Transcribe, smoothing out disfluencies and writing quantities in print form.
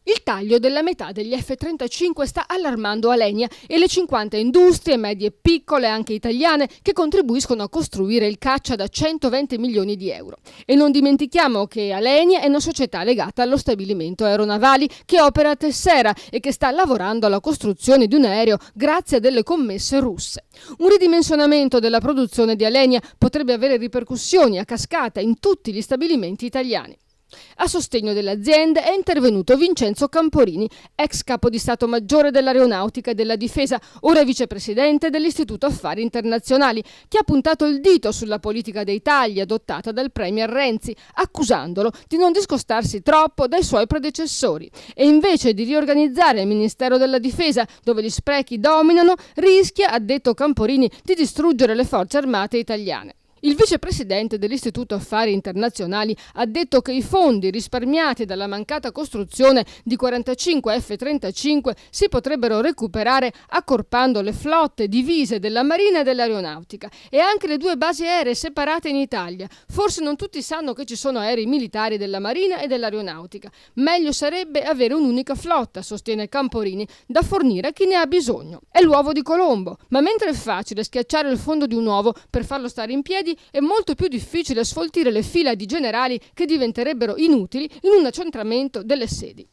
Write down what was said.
Il taglio della metà degli F-35 sta allarmando Alenia e le 50 industrie medie e piccole, anche italiane, che contribuiscono a costruire il caccia da 120 milioni di euro. E non dimentichiamo che Alenia è una società legata allo stabilimento aeronavali che opera a Tessera e che sta lavorando alla costruzione di un aereo grazie a delle commesse russe. Un ridimensionamento della produzione di Alenia potrebbe avere ripercussioni a cascata in tutti gli stabilimenti italiani. A sostegno delle aziende è intervenuto Vincenzo Camporini, ex capo di Stato Maggiore dell'Aeronautica e della Difesa, ora vicepresidente dell'Istituto Affari Internazionali, che ha puntato il dito sulla politica dei tagli adottata dal premier Renzi, accusandolo di non discostarsi troppo dai suoi predecessori e invece di riorganizzare il Ministero della Difesa, dove gli sprechi dominano, rischia, ha detto Camporini, di distruggere le forze armate italiane. Il vicepresidente dell'Istituto Affari Internazionali ha detto che i fondi risparmiati dalla mancata costruzione di 45 F-35 si potrebbero recuperare accorpando le flotte divise della Marina e dell'Aeronautica e anche le due basi aeree separate in Italia. Forse non tutti sanno che ci sono aerei militari della Marina e dell'Aeronautica. Meglio sarebbe avere un'unica flotta, sostiene Camporini, da fornire a chi ne ha bisogno. È l'uovo di Colombo, ma mentre è facile schiacciare il fondo di un uovo per farlo stare in piedi, è molto più difficile sfoltire le fila di generali che diventerebbero inutili in un accentramento delle sedi.